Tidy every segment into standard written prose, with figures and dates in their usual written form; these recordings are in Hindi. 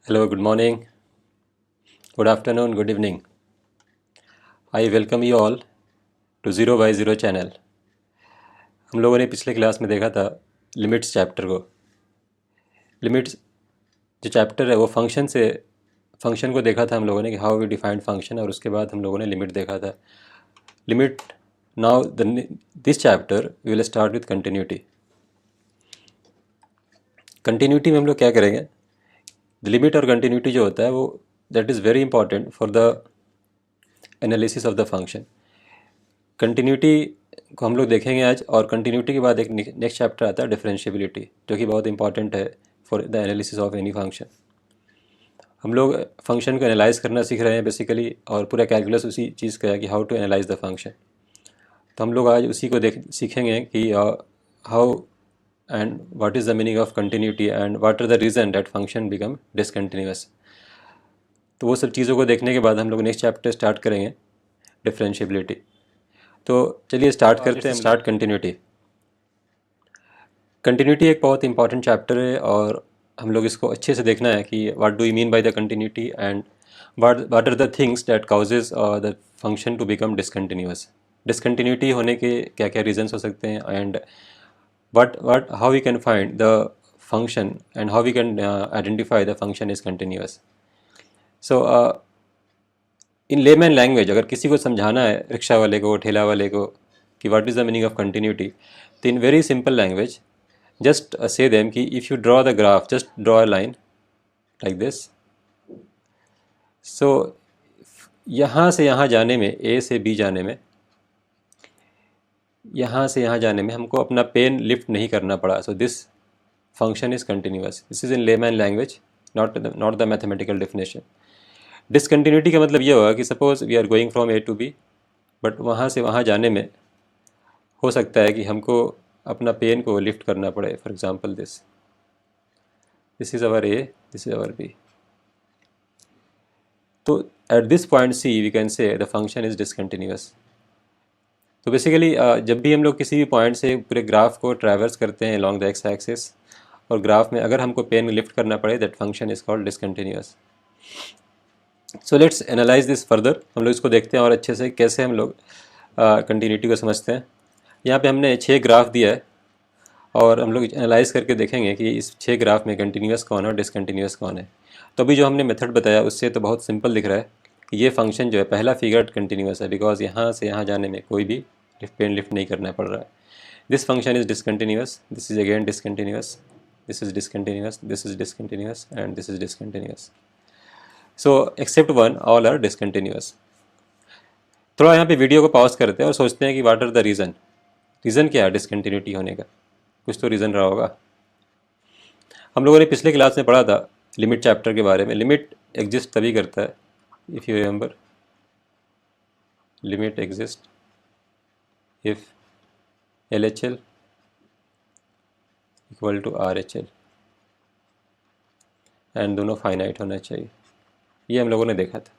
Hello, good morning, good afternoon, good evening. I welcome you all to Zero by Zero channel. हम लोगों ने पिछले क्लास में देखा था लिमिट्स चैप्टर को। लिमिट्स जो चैप्टर है वो फंक्शन को देखा था हम लोगों ने कि हाउ वी डिफाइंड फंक्शन, और उसके बाद हम लोगों ने लिमिट देखा था। Limit now this chapter we will start with continuity. Continuity में हम लोग क्या करेंगे, लिमिट और कंटिन्यूटी जो होता है वो that is very important for the analysis of the function. Continuity को हम लोग देखेंगे आज, और कंटिन्यूटी के बाद एक नेक्स्ट चैप्टर आता है डिफरेंशिएबिलिटी, जो कि बहुत इंपॉर्टेंट है for the analysis of any function. हम लोग फंक्शन को एनालाइज करना सीख रहे हैं बेसिकली, और पूरा कैलकुलस उसी चीज़ का है कि how to analyse the function. तो हम लोग आज उसी को देख सीखेंगे कि how and what is the meaning of continuity and what are the reason that function become discontinuous. तो वो सब चीज़ों को देखने के बाद हम लोग नेक्स्ट चैप्टर स्टार्ट करेंगे डिफरेंशिएबिलिटी। तो चलिए स्टार्ट करते हैं। Start continuity. कंटिन्यूटी एक बहुत इंपॉर्टेंट चैप्टर है, और हम लोग इसको अच्छे से देखना है कि what do you mean by the continuity and what are the things that causes the function to become discontinuous. Discontinuity होने के क्या क्या रीजंस हो सकते हैं, and what how we can find the function and how we can identify the function is continuous. So in layman language अगर किसी को समझाना है, रिक्शा वाले को, ठेला वाले को, कि what is the meaning of continuity, तो in very simple language just say them कि if you draw the graph, just draw a line like this. So यहाँ से यहाँ जाने में, A से B जाने में, यहाँ से यहाँ जाने में हमको अपना पेन लिफ्ट नहीं करना पड़ा। So this function is continuous. This is in layman language, not the mathematical definition. Discontinuity का मतलब ये होगा कि suppose we are going from A to B, but वहाँ से वहाँ जाने में हो सकता है कि हमको अपना पेन को लिफ्ट करना पड़े। For example this is our A, this is our B. तो at this point C we can say the function is discontinuous. तो बेसिकली जब भी हम लोग किसी भी पॉइंट से पूरे ग्राफ को ट्रैवर्स करते हैं अलॉन्ग द एक्स एक्सिस, और ग्राफ में अगर हमको पेन लिफ्ट करना पड़े, that function is called discontinuous. So let's analyse this further. हम लोग इसको देखते हैं और अच्छे से कैसे हम लोग कंटिन्यूटी को समझते हैं। यहाँ पे हमने 6 ग्राफ दिया है, और हम लोग एनालाइज करके देखेंगे कि इस 6 ग्राफ में कंटिन्यूअस कौन है और डिसकंटिन्यूअस कौन है। तो अभी जो हमने मेथड बताया उससे तो बहुत सिंपल दिख रहा है कि ये फंक्शन जो है, पहला फिगर कंटिन्यूअस है, बिकॉज यहाँ से यहाँ जाने में कोई भी पेन लिफ्ट नहीं करना पड़ रहा है। This function is discontinuous, this is again discontinuous, this is discontinuous, this is discontinuous and this is discontinuous. So except one, all are discontinuous. थोड़ा यहाँ पे वीडियो को पॉज करते हैं और सोचते हैं कि what are the reason. Reason क्या है डिसकंटिन्यूटी होने का? कुछ तो रीज़न रहा होगा। हम लोगों ने पिछले क्लास में पढ़ा था लिमिट चैप्टर के बारे में। लिमिट एग्जिस्ट तभी करता है, if you remember, limit exist if L H L equal to R H L, and दोनों फाइनाइट होना चाहिए। ये हम लोगों ने देखा था।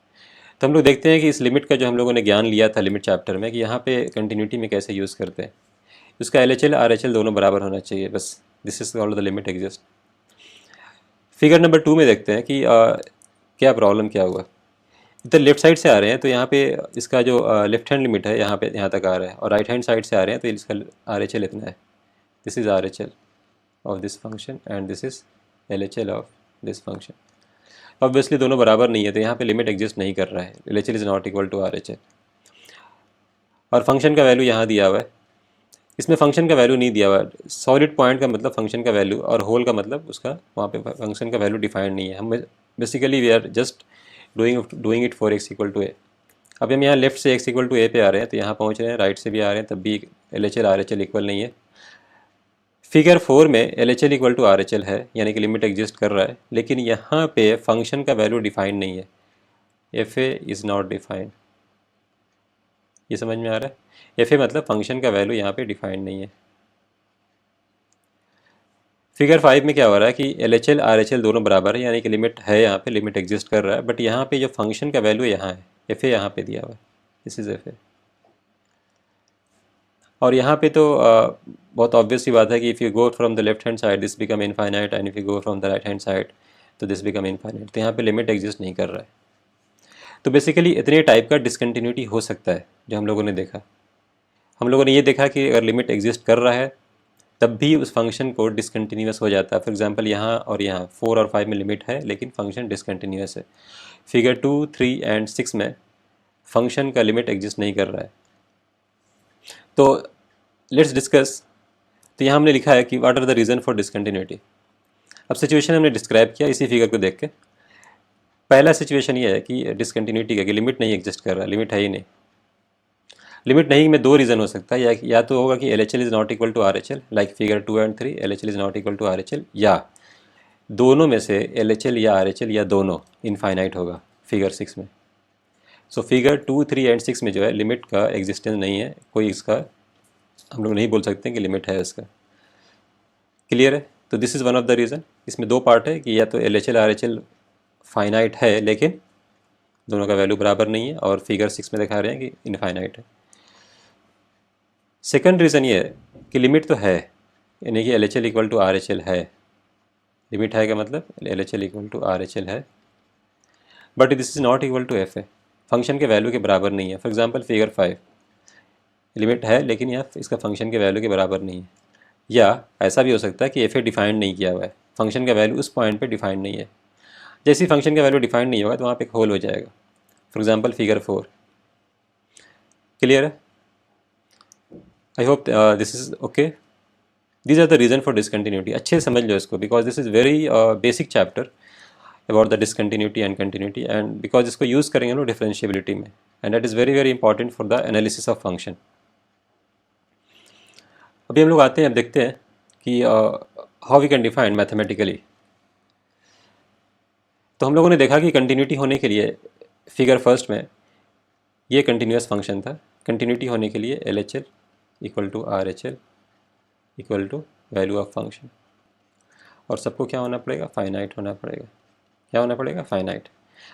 तो हम लोग देखते हैं कि इस लिमिट का जो हम लोगों ने ज्ञान लिया था लिमिट चैप्टर में, कि यहाँ पे कंटिन्यूटी में कैसे यूज़ करते हैं। उसका L H L R H L दोनों बराबर होना चाहिए, बस। This is called the limit exist. Figure number 2 में देखते हैं कि क्या प्रॉब्लम क्या हुआ। इधर लेफ्ट साइड से आ रहे हैं तो यहाँ पे इसका जो लेफ्ट हैंड लिमिट है यहाँ पे यहाँ तक आ रहा है, और राइट हैंड साइड से आ रहे हैं तो इसका आर एच एल इतना है। This is are H L of this function and this is L H L of this function. Obviously दोनों बराबर नहीं है, तो यहाँ पे लिमिट एग्जिस्ट नहीं कर रहा है। L H L is not equal to R H L, और फंक्शन का वैल्यू यहाँ दिया हुआ है। इसमें फंक्शन का वैल्यू नहीं दिया हुआ है। सॉलिड पॉइंट का मतलब फंक्शन का वैल्यू, और होल का मतलब उसका वहाँ पे फंक्शन का वैल्यू डिफाइंड नहीं है। हम basically we are just doing it for X equal to A. अब हम यहाँ लेफ्ट से एक्स इक्वल टू ए पे आ रहे हैं तो यहाँ पहुँच रहे हैं, राइट से भी आ रहे हैं तब भी L H L R H L equal नहीं है। फिगर 4 में L H L equal to R H L है, यानी कि लिमिट एग्जिस्ट कर रहा है, लेकिन यहाँ पे फंक्शन का वैल्यू डिफाइंड नहीं है। F A is not defined. ये समझ में आ रहा है? एफ ए मतलब फंक्शन का वैल्यू यहाँ पे डिफाइंड नहीं है। फिगर 5 में क्या हो रहा है कि L H L R H L दोनों बराबर है, यानी कि लिमिट है, यहाँ पे लिमिट एग्जिस्ट कर रहा है, बट यहाँ पे जो फंक्शन का वैल्यू यहाँ है, एफ ए यहाँ पे दिया हुआ है, दिस इज एफ ए। और यहाँ पे तो बहुत ऑब्वियस सी बात है कि if you go from the left hand side this become infinite, and if you go from the right hand side तो दिस बिकम इनफाइनाइट। तो यहाँ पे लिमिट एग्जिस्ट नहीं कर रहा है। तो बेसिकली इतने टाइप का डिसकंटिन्यूटी हो सकता है जो हम लोगों ने देखा। हम लोगों ने ये देखा कि अगर लिमिट एग्जिस्ट कर रहा है तब भी उस फंक्शन को डिसकंटिन्यूअस हो जाता है। फॉर एग्जांपल यहाँ और यहाँ 4 और 5 में लिमिट है लेकिन फंक्शन डिसकंटिन्यूअस है। फिगर 2, 3 एंड 6 में फंक्शन का लिमिट एग्जिस्ट नहीं कर रहा है। तो लेट्स डिस्कस। तो यहाँ हमने लिखा है कि what are the reason for discontinuity. अब सिचुएशन हमने डिस्क्राइब किया इसी फिगर को देख के। पहला सिचुएशन ये है कि डिसकंटिन्यूटी का कि लिमिट नहीं एग्जिस्ट कर रहा, लिमिट है ही नहीं। लिमिट नहीं में दो रीज़न हो सकता है, या तो होगा कि L H L is not equal to R H L, like figure 2 and 3 L H L is not equal to R H L, या दोनों में से एल एच एल या आर एच एल या दोनों इनफाइनाइट होगा फिगर 6 में। सो फिगर 2, 3 एंड 6 में जो है लिमिट का एग्जिस्टेंस नहीं है, कोई इसका हम लोग नहीं बोल सकते कि लिमिट है इसका। क्लियर है? तो this is one of the reason. इसमें दो पार्ट है कि या तो L H L R H L finite है लेकिन दोनों का वैल्यू बराबर नहीं है, और फिगर 6 में दिखा रहे हैं कि इनफाइनाइट है। सेकंड रीज़न ये है कि लिमिट तो है, यानी कि L H L equal to R H L है। लिमिट है का मतलब L H L equal to R H L है, but this is not equal to F A, function के वैल्यू के बराबर नहीं है। फॉर एग्जांपल फिगर 5 लिमिट है लेकिन यह इसका फंक्शन के वैल्यू के बराबर नहीं है। या ऐसा भी हो सकता है कि एफ ए डिफाइंड नहीं किया हुआ है, फंक्शन का वैल्यू उस पॉइंट पे डिफाइंड नहीं है। जैसे ही फंक्शन का वैल्यू डिफाइंड नहीं होगा तो वहाँ पे एक होल हो जाएगा। For example figure 4। क्लियर है? I hope this is okay. These are the reason for discontinuity. अच्छे से समझ लो इसको, because this is very basic chapter about the discontinuity and continuity, and because इसको यूज़ करेंगे लोग डिफरेंशिएबिलिटी में, and that is very very important for the analysis of function. अभी हम लोग आते हैं, अब देखते हैं कि how we can define mathematically. तो हम लोगों ने देखा कि कंटिन्यूटी होने के लिए फिगर फर्स्ट में ये कंटिन्यूस फंक्शन था। कंटिन्यूटी होने के लिए L H L equal to R H L equal to value of function, और सबको क्या होना पड़ेगा? फाइनाइट होना पड़ेगा। क्या होना पड़ेगा? फाइनाइट।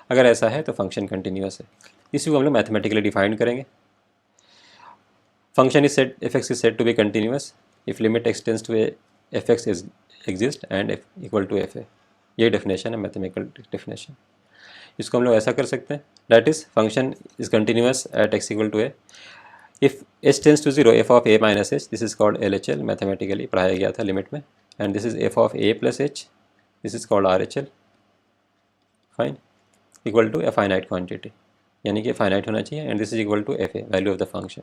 अगर ऐसा है तो फंक्शन कंटिन्यूस है। इसी को हम लोग मैथमेटिकली डिफाइन करेंगे। Function is said, f x is said to be continuous if limit x tends to f x is exist and f equal to F a. ये डेफिनेशन है, मैथमेटिकल डेफिनेशन। इसको हम लोग ऐसा कर सकते हैं, that is function is continuous at x equal to a if h tends to zero, f of a minus h, this is called L H L, mathematically पढ़ाया गया था लिमिट में, and this is f of a plus h, this is called R H L, fine, equal to a finite quantity, यानी कि फाइनाइट होना चाहिए, and this is equal to F a, value of the function,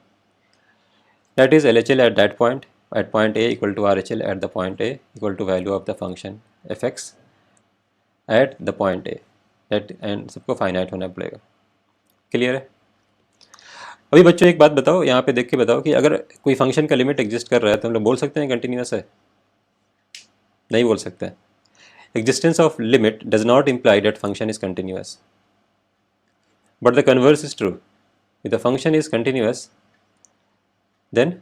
that is L H L at that point, at point A equal to RHL at the point A equal to value of the function fx at the point A, that and सबको फाइनाइट होना पड़ेगा। क्लियर है? अभी बच्चों एक बात बताओ, यहाँ पे देख के बताओ कि अगर कोई फंक्शन का लिमिट एग्जिस्ट कर रहा है तो हम लोग बोल सकते हैं कंटिन्यूस है? नहीं बोल सकते हैं। Existence of limit does not imply that function is continuous, but the converse is true. If the function is continuous then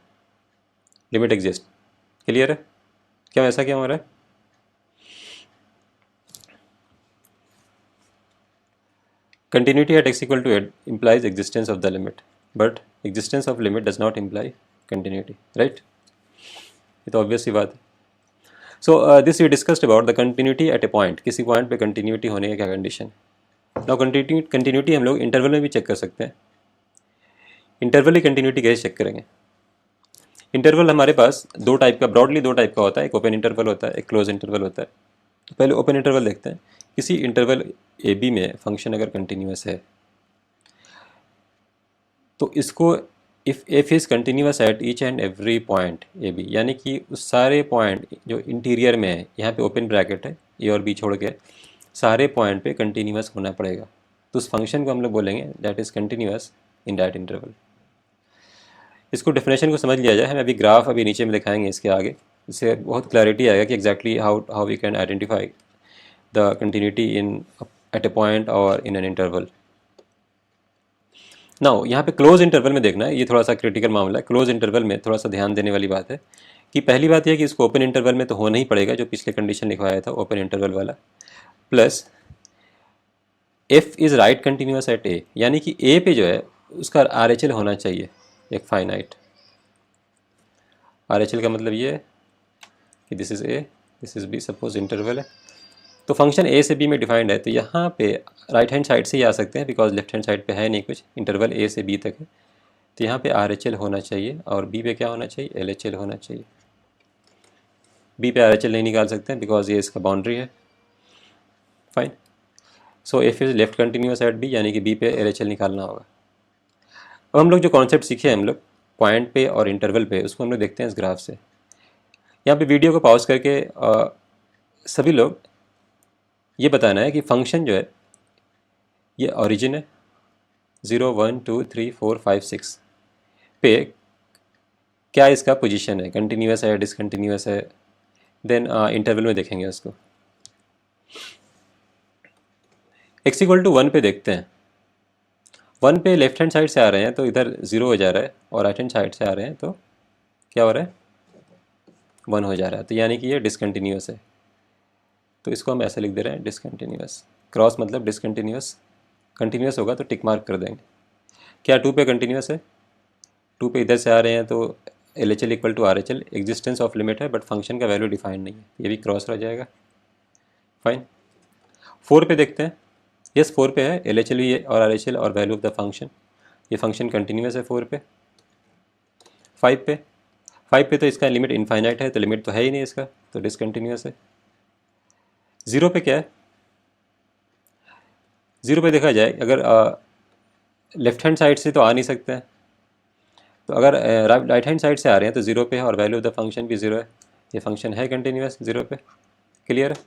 limit exist. Clear है? क्या ऐसा क्या हो रहा है? Continuity at x equal to at implies existence of the limit, but existence of limit does not imply continuity, right? ये तो ऑब्वियस सी बात है। So this we discussed about the continuity at a point. किसी पॉइंट पे कंटिन्यूटी होने का क्या कंडीशन है। नाउ कंटिन्यूटी हम लोग इंटरवल में भी चेक कर सकते हैं। इंटरवल की कंटिन्यूटी कैसे चेक करेंगे? इंटरवल हमारे पास दो टाइप का, ब्रॉडली दो टाइप का होता है, एक ओपन इंटरवल होता है, एक क्लोज इंटरवल होता है। तो पहले ओपन इंटरवल देखते हैं। किसी इंटरवल ए बी में फंक्शन अगर कंटिन्यूस है तो इसको if f is continuous at each and every point a b, यानी कि उस सारे पॉइंट जो इंटीरियर में है, यहाँ पे ओपन ब्रैकेट है, ए और बी छोड़ के सारे पॉइंट पे कंटिन्यूस होना पड़ेगा, तो उस फंक्शन को हम लोग बोलेंगे that is continuous in that interval. इसको डेफिनेशन को समझ लिया जाए, हम अभी ग्राफ अभी नीचे में दिखाएंगे इसके आगे, इससे बहुत क्लैरिटी आएगा कि exactly how we can identify the continuity in at a point और इन एन इंटरवल। नाउ यहाँ पे क्लोज इंटरवल में देखना है, ये थोड़ा सा क्रिटिकल मामला है। क्लोज इंटरवल में थोड़ा सा ध्यान देने वाली बात है कि पहली बात यह कि इसको ओपन इंटरवल में तो होना ही पड़ेगा, जो पिछले कंडीशन लिखवाया था ओपन इंटरवल वाला, plus F is right continuous at A, यानी कि ए पे जो है उसका आर एच एल होना चाहिए एक फाइनाइट। आर एच एल का मतलब ये है कि this is a, this is b, suppose interval है, तो फंक्शन ए से बी में डिफाइंड है, तो यहाँ पे राइट हैंड साइड से ही आ सकते हैं बिकॉज लेफ्ट हैंड साइड पे है नहीं कुछ, इंटरवल ए से बी तक है। तो यहाँ पे आर एच एल होना चाहिए और बी पे क्या होना चाहिए, एल एच एल होना चाहिए। बी पे आर एच एल नहीं निकाल सकते हैं बिकॉज ये इसका बाउंड्री है। Fine. So f is left continuous at b, यानी कि बी पे एल एच एल निकालना होगा। अब हम लोग जो कॉन्सेप्ट सीखे हैं हम लोग पॉइंट पे और इंटरवल पे, उसको हम लोग देखते हैं इस ग्राफ से। यहाँ पे वीडियो को पॉज करके सभी लोग ये बताना है कि फंक्शन जो है ये ओरिजिन है 0 1 2 3 4 5 6 पे क्या इसका पोजीशन है, कंटिन्यूस है डिसकंटिन्यूस है, देन इंटरवल में देखेंगे उसको। एक्स इक्वल टू 1 पे देखते हैं। 1 पे लेफ्ट हैंड साइड से आ रहे हैं तो इधर 0 हो जा रहा है, और राइट हैंड साइड से आ रहे हैं तो क्या हो रहा है, 1 हो जा रहा है। तो यानी कि ये डिसकंटिन्यूस है, तो इसको हम ऐसे लिख दे रहे हैं डिसकंटिन्यूस। क्रॉस मतलब डिसकंटिन्यूस, कंटिन्यूस होगा तो टिक मार्क कर देंगे। क्या 2 पे कंटिन्यूस है, 2 पे इधर से आ रहे हैं तो L H L equal to R H L, existence of limit है बट फंक्शन का वैल्यू डिफाइंड नहीं है, ये भी क्रॉस रह जाएगा। फाइन। 4 पे देखते हैं। यस 4 पे है एल एच एल और आर एच एल और वैल्यू ऑफ द फंक्शन, ये फंक्शन कंटिन्यूस है 4 पे। 5 पे, 5 पे तो इसका लिमिट इनफाइनाइट है, तो लिमिट तो है ही नहीं इसका, तो डिसकंटिन्यूस है। 0 पे क्या है, 0 पे देखा जाए अगर लेफ्ट हैंड साइड से तो आ नहीं सकते हैं, तो अगर राइट हैंड साइड से आ रहे हैं तो 0 पे है और वैल्यू ऑफ द फंक्शन भी 0 है, ये फंक्शन है कंटिन्यूस 0 पे। क्लियर है।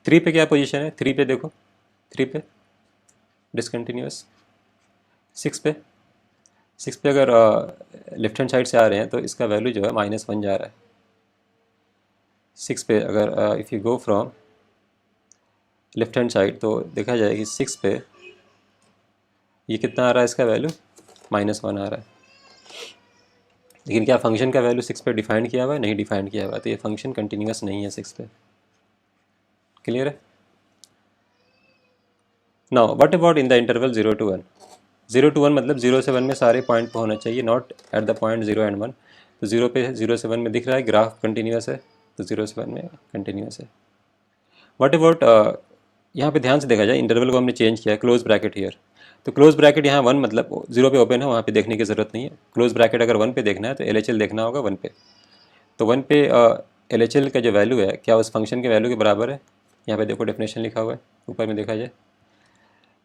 3 पे क्या पोजीशन है, 3 पे देखो, 3 पे डिसकंटिन्यूस। 6 पे, 6 पे अगर लेफ्ट हैंड साइड से आ रहे हैं तो इसका वैल्यू जो है -1 जा रहा है। 6 पे अगर if you go from left hand side तो देखा जाए कि 6 पे ये कितना आ रहा है, इसका वैल्यू -1 आ रहा है। लेकिन क्या फंक्शन का वैल्यू 6 पे डिफाइंड किया हुआ है, नहीं डिफाइंड किया हुआ है, तो ये फंक्शन कंटिन्यूस नहीं है 6 पे। क्लियर है। Now what about in the interval 0 to 1। 0 to 1 मतलब 0 से 1 में सारे पॉइंट पे होना चाहिए, not at the point 0 and 1। तो 0 पे 0 से 1 में दिख रहा है ग्राफ कंटिन्यूस है, तो 0 से 1 में कंटिन्यूस है। व्हाट अबाउट यहाँ पे ध्यान से देखा जाए, इंटरवल को हमने चेंज किया है, क्लोज ब्रैकेट हियर। तो क्लोज ब्रैकेट यहाँ 1 मतलब 0 पे ओपन है, वहाँ पे देखने की ज़रूरत नहीं है। क्लोज ब्रैकेट अगर 1 पे देखना है तो एल एच एल देखना होगा 1 पे। तो 1 पे एल एच एल का जो वैल्यू है क्या उस फंक्शन के वैल्यू के बराबर है। यहाँ पे देखो डेफिनेशन लिखा हुआ है ऊपर में देखा जाए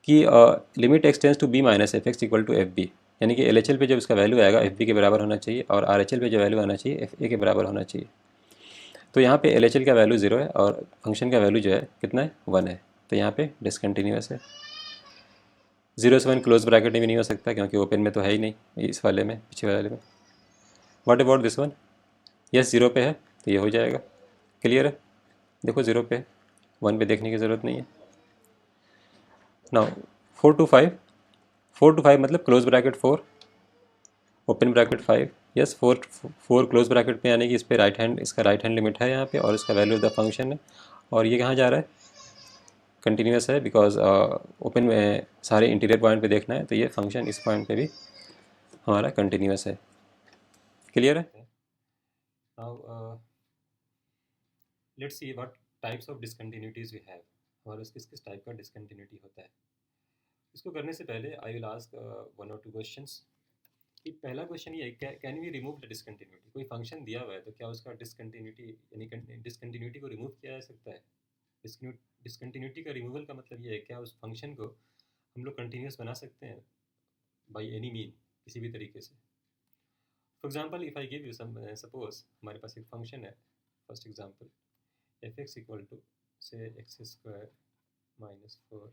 कि limit x tends to b minus f x equal to f b, यानी कि एल एच एल पे जब इसका वैल्यू आएगा एफ बी के बराबर होना चाहिए, और आर एच एल पे जो वैल्यू आना चाहिए एफ ए के बराबर होना चाहिए। तो यहाँ पे एल एच एल का वैल्यू 0 है और फंक्शन का वैल्यू जो है कितना है, 1 है, तो यहाँ पे डिसकंटिन्यूस है। 0 से 1 क्लोज ब्रैकेट में भी नहीं हो सकता क्योंकि ओपन में तो है ही नहीं, इस वाले में, पीछे वाले में। What about this one, yes 0 पे है तो ये हो जाएगा। क्लियर है। देखो 0 पे, 1 पे देखने की ज़रूरत नहीं है। नाउ 4 to 5, 4 to 5 मतलब close bracket 4 open bracket 5, yes 4 close bracket पे, यानी कि इस पे राइट हैंड, इसका राइट हैंड लिमिट है यहाँ पे और इसका वैल्यू ऑफ द फंक्शन है, और ये कहाँ जा रहा है, कंटिन्यूस है बिकॉज ओपन में सारे इंटीरियर पॉइंट पे देखना है, तो ये फंक्शन इस पॉइंट पे भी हमारा कंटिन्यूस है। क्लियर है। Now let's see what types of discontinuities we have, हमारे किस किस टाइप का डिसकंटिन्यूटी होता है। इसको करने से पहले I will ask 1 or 2 questions. कि पहला क्वेश्चन ये है, can we remove the discontinuity. कोई फंक्शन दिया हुआ है तो क्या उसका डिसकंटिन्यूटी यानी डिसकंटिन्यूटी को रिमूव किया जा सकता है। डिसकंटिन्यूटी का रिमूवल का मतलब ये है क्या उस फंक्शन को हम लोग कंटिन्यूस बना सकते हैं बाई एनी मीन, किसी भी तरीके से। For example if I give you some, suppose हमारे पास एक फंक्शन है, first example F x equal to से X square -4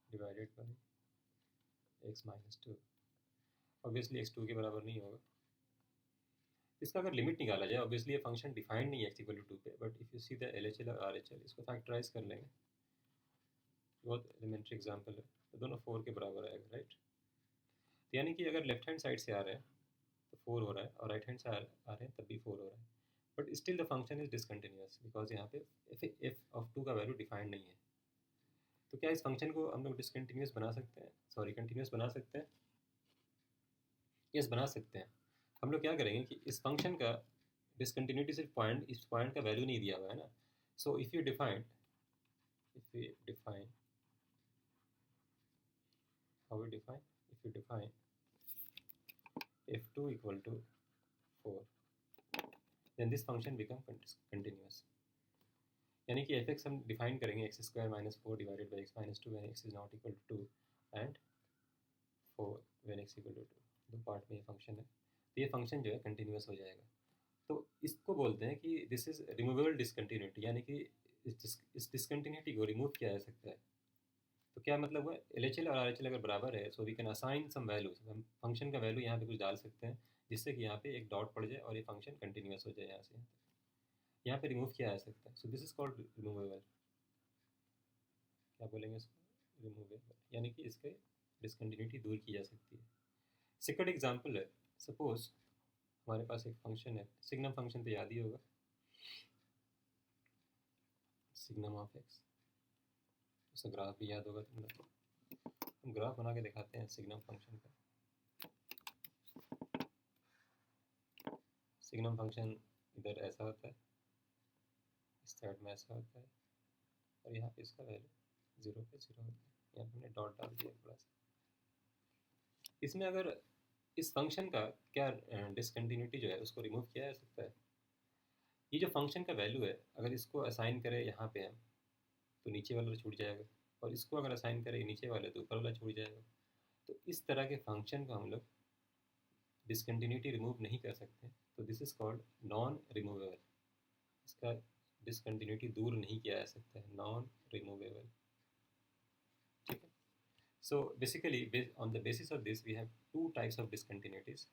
divided by X -2। Obviously X 2 के बराबर नहीं होगा। इसका अगर लिमिट निकाला जाए, ऑब्वियसली ये फंक्शन डिफाइंड नहीं है एक्स इक्वल टू 2 पे, but if you see the L H L और आर एच एल, इसको फैक्टराइज कर लेंगे, बहुत एलिमेंट्री एग्जाम्पल है, तो दोनों 4 के बराबर आएगा, राइट। तो यानी कि अगर लेफ्ट हैंड साइड से आ रहे हैं तो 4 हो रहा है, और राइट हैंड से आ रहे हैं तब भी 4 हो रहा है, but still the function is discontinuous because यहाँ पे एफ ऑफ 2 का वैल्यू डिफाइंड नहीं है। तो क्या इस फंक्शन को हम लोग डिसकंटिन्यूस बना सकते हैं, सॉरी कंटिन्यूस बना सकते हैं। यस बना सकते हैं। हम लोग क्या करेंगे कि इस फंक्शन का डिसकंटिन्यूटी सिर्फ पॉइंट, इस पॉइंट का वैल्यू नहीं दिया हुआ है ना. So if you define how we define, if you define f2 equal to 4, then this function become continuous. यानी कि एफ एक्स हम डिफाइन करेंगे x square minus 4 divided by x minus 2 when x is not equal to 2 and 4 when x equal to 2. दो पार्ट में ये फंक्शन है, तो ये फंक्शन जो है कंटिन्यूस हो जाएगा. तो इसको बोलते हैं कि दिस इज रिमूवेबल डिसकंटिन्यूटी, यानी कि इस डिसकंटिन्यूटी को रिमूव किया जा सकता है. तो क्या मतलब हुआ, एल एच एल और आर एच एल अगर बराबर है, so we can assign some values. हम फंक्शन का वैल्यू यहाँ पे कुछ डाल सकते हैं जिससे कि यहाँ पे एक डॉट पड़ जाए और ये फंक्शन कंटिन्यूस हो जाए यहाँ से यहाँ तक. यहाँ पे रिमूव किया जा सकता है. So this is called removable. क्या बोलेंगे इसको, रिमूवेबल, यानी कि इसके डिसकंटिन्यूटी दूर की जा सकती है. सेकंड एग्जांपल है, सपोज हमारे पास एक फंक्शन है, सिग्नम फंक्शन तो याद ही होगा, सिग्नम ऑफ एक्स. उसका ग्राफ भी याद होगा तुम लोग. हम ग्राफ बना के दिखाते हैं सिग्नम फंक्शन का. सिग्नम फंक्शन इधर ऐसा होता है, इस साइड में ऐसा होता है, और यहाँ पे इसका वैल्यू 0 पे 0 होता है. यहाँ पे हमने डॉट डाल दिया थोड़ा सा. इसमें अगर इस फंक्शन का क्या डिसकंटिन्यूटी जो है उसको रिमूव किया जा सकता है. ये जो फंक्शन का वैल्यू है, अगर इसको असाइन करें यहाँ पे हम, तो नीचे वाला छूट जाएगा, और इसको अगर असाइन करें नीचे वाले तो ऊपर वाला छूट जाएगा. तो इस तरह के फंक्शन को हम लोग डिसकंटिन्यूटी रिमूव नहीं कर सकते. तो this is called non removable. इसका डिसकंटिन्यूटी दूर नहीं किया जा सकता है, नॉन रिमूवेबल. ठीक है. So basically on the basis of this we have two types of discontinuities.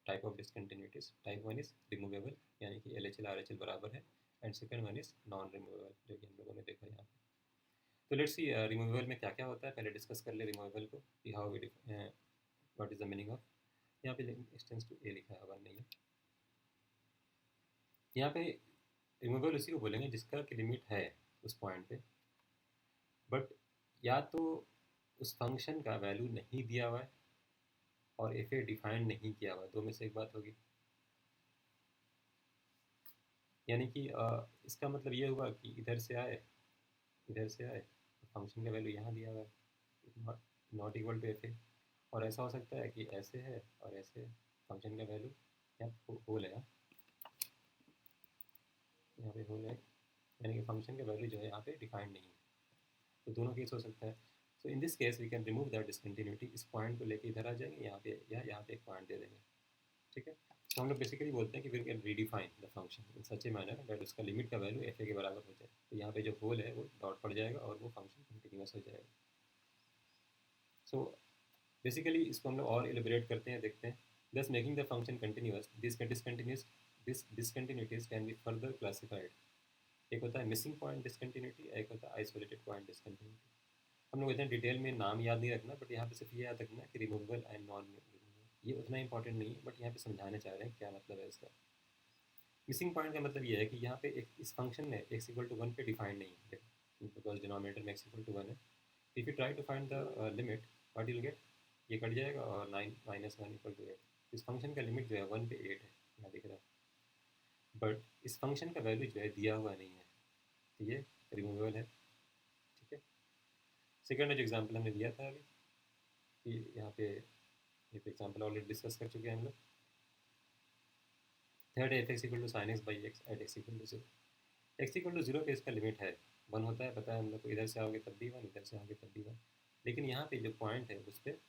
Type of discontinuities, type one is removable, यानी कि L H L R H L बराबर है, and second one is non removable, जो कि हम लोगों ने देखा यहाँ पे. तो लेट्स सी रिमूवेबल में क्या क्या होता है. पहले डिस्कस कर ले रिमूवेबल को, कि how we what is the meaning of. यहाँ पे एक्सटेंस टू ए लिखा है, वन नहीं है. यहाँ पे रिमूवेबल उसी को बोलेंगे जिसका कि लिमिट है उस पॉइंट पे, बट या तो उस फंक्शन का वैल्यू नहीं दिया हुआ है और एफ ए डिफाइन नहीं किया हुआ है, दो में से एक बात होगी. यानी कि इसका मतलब ये हुआ कि इधर से आए, तो फंक्शन का वैल्यू यहाँ दिया हुआ है, not equal to F a. और ऐसा हो सकता है कि ऐसे है और ऐसे फंक्शन का वैल्यू यहाँ होल है, यहाँ पे होल है, यानी कि फंक्शन का वैल्यू जो है यहाँ पे डिफाइंड नहीं है. तो दोनों केस हो सकता है. So in this case we can remove that discontinuity. इस पॉइंट को लेके इधर आ जाएंगे यहाँ पे, या यहाँ पे एक पॉइंट दे देंगे. ठीक है. तो हम लोग बेसिकली बोलते हैं कि we can redefine the function in such a manner that उसका लिमिट का वैल्यू एफ ए के बराबर हो जाए. तो यहाँ पे जो होल है वो डॉट पड़ जाएगा और वो फंक्शन कंटिन्यूस हो जाएगा. सो बेसिकली इसको हम लोग और एलिब्रेट करते हैं, देखते हैं. Thus making the function continuous, this discontinuities can be further classified. एक होता है मिसिंग पॉइंट डिसकंटिन्यूटी, एक होता है आइसोलेटेड पॉइंट डिसकंटिन्यूटी. हम लोग इतना डिटेल में नाम याद नहीं रखना, बट यहाँ पे सिर्फ ये याद रखना कि रिमूवेबल एंड नॉन रिमूवेबल. ये उतना इंपॉर्टेंट नहीं है, बट यहाँ पे समझाने चाह रहे हैं क्या मतलब है इसका. मिसिंग पॉइंट का मतलब ये है कि यहाँ पे एक इस फंक्शन में एक्स इक्वल टू 1 पे डिफाइंड नहीं है, बिकॉज डिनोमिनेटर में एक्स इक्वल टू 1 है. If you try to find the limit, what you will get, ये कट जाएगा और 9 माइनस 1 इक्वल टू 8. इस फंक्शन का लिमिट जो है 1 पे 8 है, यहाँ दिख रहा है, बट इस फंक्शन का वैल्यू जो है दिया हुआ नहीं है, तो ये रिमूवेबल है. ठीक है. सेकेंड जो एग्जाम्पल हमने दिया था अभी, कि यहाँ पे एक एग्जाम्पल ऑलरेडी डिस्कस कर चुके हैं हम लोग. Third f x equal to sine x by x at x equal to 0. X equal to 0 पे इसका लिमिट है 1 होता है, पता है हम लोग को. इधर से आओगे तब भी 1, इधर से आओगे तब भी 1. लेकिन यहाँ पे जो पॉइंट है उस पर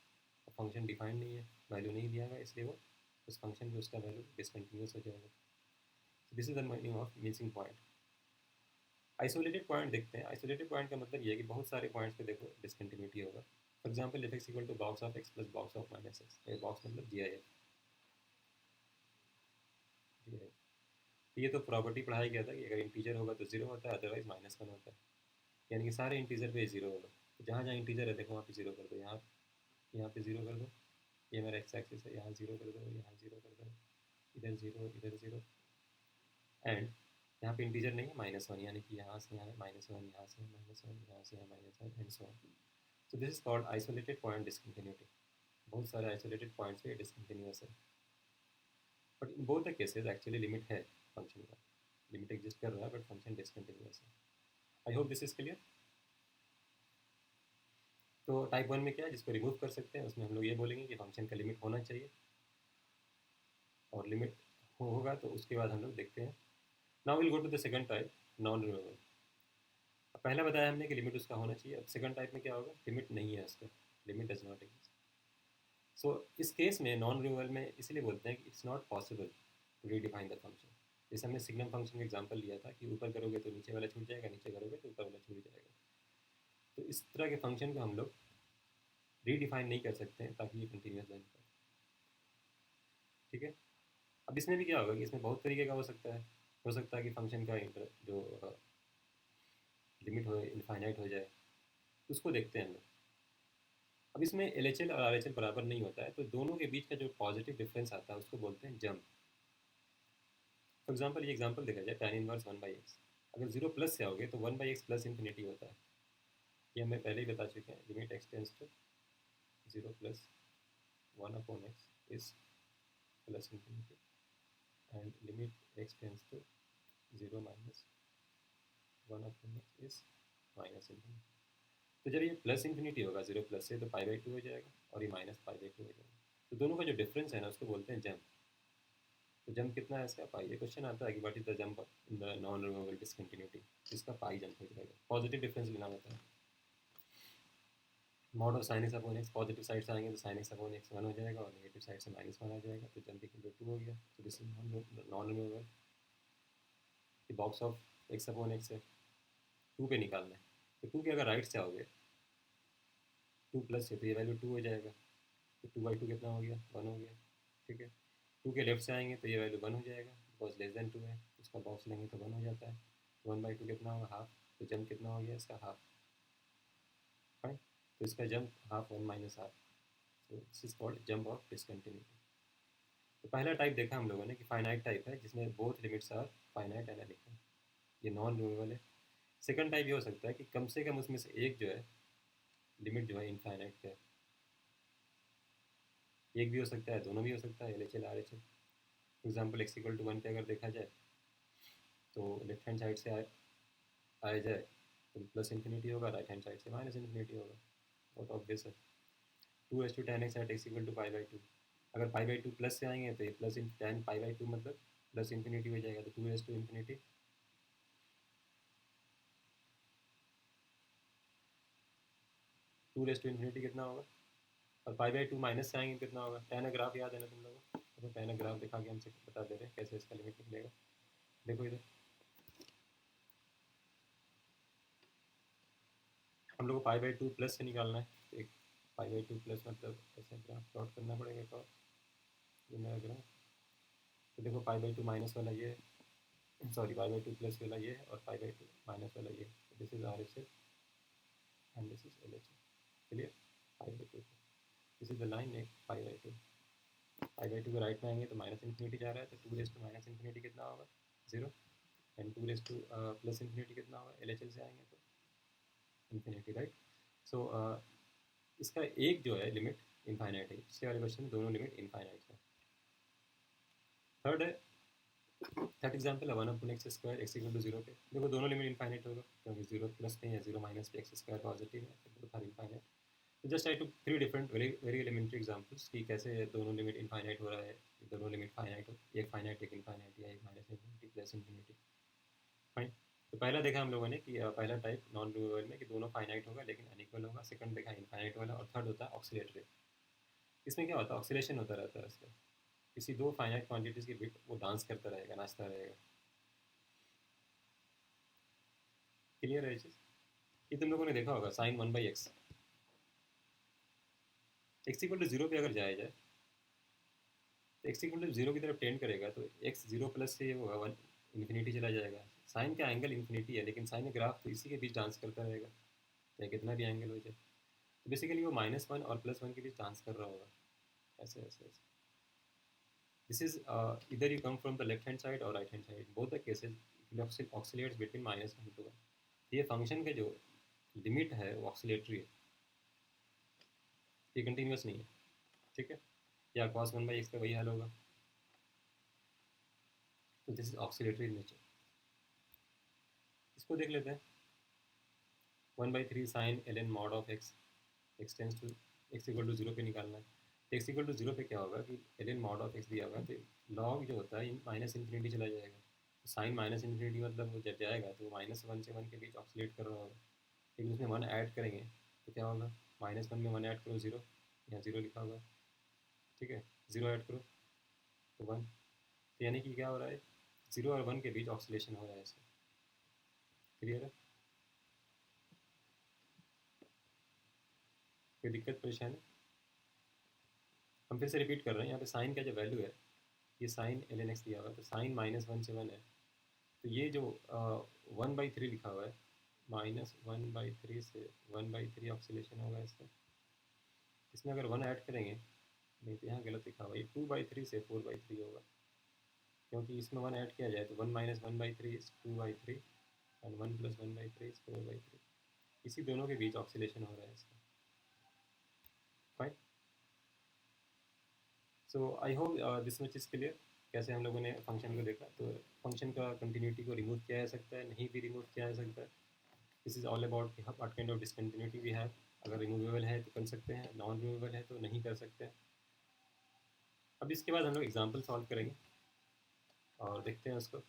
फंक्शन डिफाइंड नहीं है, वैल्यू नहीं दिया हुआ, इसलिए वो उस फंक्शन पे उसका वैल्यू डिसकंटिन्यूस हो जाएगा. This is the meaning of missing point. Isolated point देखते हैं. आइसोलेटेड पॉइंट का मतलब ये है कि बहुत सारे पॉइंट्स पे देखो डिसकंटिन्यूटी होगा. For example F x equal to box of x plus box of minus x. Box मतलब जी आई एफ. तो ये तो प्रॉपर्टी पढ़ाया गया था कि अगर इंटीजर होगा तो 0 होता है, अदरवाइज -1 होता है. यानी कि सारे इंटीजर पे 0 होगा. तो जहाँ जहाँ इंटीजर है देखो वहाँ पे 0 कर दो. यहाँ पे 0 कर दो. ये मेरा एक्स एक्सिस है, यहाँ 0 कर दो, यहाँ 0 कर दो, इधर 0, इधर 0. एंड यहाँ पे इंटीजर नहीं है -1, यानी कि यहाँ से यहाँ है -1, यहाँ से -1, यहाँ से है -1, and so on. So this is called isolated point discontinuity. बहुत सारे आइसोलेटेड पॉइंट्स पे डिसकंटिन्यूस है, but in both the cases actually limit है. फंक्शन का, लिमिट एग्जिस्ट कर रहा है बट फंक्शन डिसकंटिन्यूअस है। I hope this is clear. तो टाइप 1 में क्या है, जिसको रिमूव कर सकते हैं, उसमें हम लोग ये बोलेंगे कि फंक्शन का लिमिट होना चाहिए, और लिमिट होगा तो उसके बाद हम लोग देखते हैं। Now will go to the second type, non removable. पहला बताया हमने कि लिमिट उसका होना चाहिए। अब सेकंड टाइप में क्या होगा, लिमिट नहीं है उसका, लिमिट डज नॉट एग्जिस्ट। सो इस केस में नॉन रिमूवेबल में इसलिए बोलते हैं कि it's not possible to redefine the function. जैसे हमने सिग्नम फंक्शन का एग्जांपल लिया था कि ऊपर करोगे तो नीचे वाला छूट जाएगा, नीचे करोगे तो ऊपर वाला छूट जाएगा। तो इस तरह के फंक्शन को हम लोग रीडिफाइन नहीं कर सकते हैं ताकि ये कंटिन्यूस बन पाए। ठीक है। अब इसमें भी क्या होगा कि इसमें बहुत तरीके का हो सकता है कि फंक्शन का जो लिमिट हो इनफाइनाइट हो जाए, उसको देखते हैं हम लोग। अब इसमें LHL और RHL बराबर नहीं होता है, तो दोनों के बीच का जो पॉजिटिव डिफरेंस आता है उसको बोलते हैं जम्प। फॉर एग्जाम्पल, ये एग्जाम्पल देखा जाए tan इनवर्स 1/x, अगर 0 प्लस से आओगे तो 1/x प्लस इन्फिनिटी होता है। ये हमें पहले ही बता चुके हैं, limit x tends to 0 plus 1/x is plus infinity and limit x tends to 0 minus 1/x is minus infinity. तो जब ये प्लस इन्फिनिटी होगा 0 प्लस से, तो π/2 हो जाएगा और ये माइनस π/2 हो जाएगा। तो दोनों का जो डिफरेंस है ना उसको बोलते हैं जम्प। तो जंप कितना है इसका, पाई। ये क्वेश्चन आता है कि what is the jump in the non removable discontinuity, इसका पाई जंप हो जाएगा। पॉजिटिव डिफरेंस लेना होता है। Mod of sine x upon x, positive side से आएंगे तो साइन एक्स अपॉन एक्स 1 हो जाएगा और नेगेटिव साइड से -1 आ जाएगा, तो जंप इक्वल टू 2 हो गया। तो this is non removable. Box of x upon x है, 2 पे निकालना है। तो 2 के अगर राइट से आओगे 2 प्लस है तो ये वैल्यू 2 हो जाएगा। तो 2/2 कितना हो गया, 1 हो गया। ठीक है। 2 के लेफ्ट से आएंगे तो ये वैल्यू 1 हो जाएगा, बिकॉज लेस देन 2 है। उसका बॉक्स लेंगे तो 1 हो जाता है। 1/2 कितना होगा, हाफ। तो जंप कितना हो गया इसका, हाफ। फाइन। तो इसका जंप हाफ 1 माइनस हाफ। तो this is called jump of discontinuity. तो पहला टाइप देखा हम लोगों ने कि फाइनाइट टाइप है, जिसमें both limits are finite and unequal, ये नॉन रिमूवेबल है। सेकंड टाइप ये हो सकता है कि कम से कम उसमें से एक जो है लिमिट जो है इनफाइनाइट का है। एक भी हो सकता है, दोनों भी हो सकता है, LHL RHL। For example x equal to 1 पे अगर देखा जाए तो लेफ्ट हैंड साइड से आया जाए तो प्लस इन्फिनिटी होगा, राइट हैंड साइड से माइनस इन्फिनिटी होगा। बहुत ऑब्वियस है। 2/tan x at x equal to π/2, अगर π/2 प्लस से आएंगे तो ये प्लस इन tan π/2 मतलब प्लस इन्फिनिटी हो जाएगा। तो 2 टू इन्फिनिटी कितना होगा, और π/2 माइनस से आएंगे कितना होगा। tan ग्राफ याद है ना तुम लोगों को, तो tan ग्राफ दिखा के हमसे बता दे रहे हैं कैसे इसका लिमिट निकलेगा। देखो इधर हम लोग को π/2 प्लस से निकालना है। तो एक π/2 प्लस मतलब ऐसे ग्राफ प्लॉट करना पड़ेगा एक और, ये मेरा ग्राफ। तो देखो π/2 माइनस वाला ये, सॉरी π/2 प्लस वाला ये और π/2 माइनस वाला ये। This is RHL and this is LHL। Clear. π/2, this is the line एक π/2। π/2 के राइट में आएंगे तो माइनस इन्फिनिटी जा रहा है, तो 2 माइनस इन्फिनिटी कितना होगा, 0। एंड 2 प्लस इन्फिनिटी कितना होगा, LHL से आएंगे तो इन्फिनिटी, राइट। सो इसका एक जो है लिमिट इनफाइनाइट है, इसके वाले क्वेश्चन में दोनों लिमिट इनफाइनाइट है। थर्ड है, थर्ड एग्जाम्पल है 1/x² x इक्वल टू 0 पे। देखो दोनों लिमिट इनफाइनाइट होगा, क्योंकि 0 प्लस नहीं है, 0 माइनस पे x² पॉजिटिव है, तो बोथ आर इनफाइनाइट। तो just I to 3 different very very elementary examples कि कैसे दोनों लिमिट इनफाइनाइट हो रहा है, दोनों लिमिट फाइनाइट हो, एक फाइनाइट एक इनफाइनाइट, या एक minus infinity plus infinity. Fine. तो पहला देखा हम लोगों ने कि पहला टाइप नॉन रिमूवेबल में कि दोनों फाइनाइट होगा लेकिन अनइक्वल होगा। सेकंड देखा इनफाइनाइट वाला, और थर्ड होता है ऑक्सीलेटरी। इसमें क्या होता है, ऑक्सीलेशन होता रहता है इसका। किसी दो फाइनाइट क्वांटिटीज के बिट वो डांस करता रहेगा, नाचता रहेगा। क्लियर है ये चीज़। ये तुम लोगों ने देखा होगा sign 1/x, x equal to 0 पे अगर जाया जाए तो x इक्वल टू 0 की तरफ टेंड करेगा, तो x 0 प्लस से वो 1 इन्फिनिटी चला जाएगा। साइन का एंगल इन्फिनिटी है, लेकिन साइन ग्राफ तो इसी के बीच डांस करता रहेगा, चाहे कितना भी एंगल हो जाए। तो बेसिकली वो -1 और +1 के बीच डांस कर रहा होगा, ऐसे ऐसे ऐसे। दिस इज इधर you come from the left hand side और right hand side, both the cases oscillates between -1 to 1। ये फंक्शन के जो लिमिट है वो ऑक्सीलेटरी है, ये कंटिन्यूस नहीं है। ठीक है। या cos 1/x का वही हाल होगा। तो दिस इज ऑक्सीलेटरी नेचर। इसको देख लेते हैं। 1/3 sine ln mod of x, x tends to x equal to zero पे निकालना है। तो एक्स इक्वल टू जीरो पे क्या होगा कि ln मॉड ऑफ एक्स दिया होगा, तो लॉग जो होता है माइनस इन्फिनिटी चला जाएगा। तो साइन माइनस इन्फिनिटी मतलब वो जब जाएगा तो -1 से 1 के बीच ऑक्सीलेट कर रहा होगा। लेकिन उसमें 1 ऐड करेंगे तो क्या होगा, -1 में 1 ऐड करो जीरो, यहाँ जीरो लिखा होगा, ठीक है, जीरो ऐड करो तो 1। तो यानी कि क्या हो रहा है, जीरो और 1 के बीच ऑक्सीलेशन हो रहा है इसमें। क्लियर है? कोई दिक्कत परेशानी? हम फिर से रिपीट कर रहे हैं। यहाँ पे साइन का जो वैल्यू है, ये साइन ln x दिया हुआ है, तो साइन -1 से 1 है। तो ये जो 1/3 लिखा हुआ है, -1/3 से 1/3 ऑक्सीलेशन होगा इसमें। इसमें अगर 1 ऐड करेंगे, नहीं तो यहाँ गलत लिखा हुआ है, ये 2/3 से 4/3 होगा, क्योंकि इसमें 1 ऐड किया जाए तो 1 - 1/3 इज 2/3 एंड 1 + 1/3 इज 4/3। इसी दोनों के बीच ऑक्सीलेशन हो रहा है इसका। Fine. So I hope this much is clear. कैसे हम लोगों ने फंक्शन को देखा, तो फंक्शन का कंटिन्यूटी को रिमूव किया जा सकता है, नहीं भी रिमूव किया जा सकता है। This is all about what kind of discontinuity we have. अगर रिमूवेबल है तो कर सकते हैं, नॉन रिमूवेबल है तो नहीं कर सकते हैं। अब इसके बाद हम लोग एग्जाम्पल सॉल्व करेंगे और देखते हैं उसको।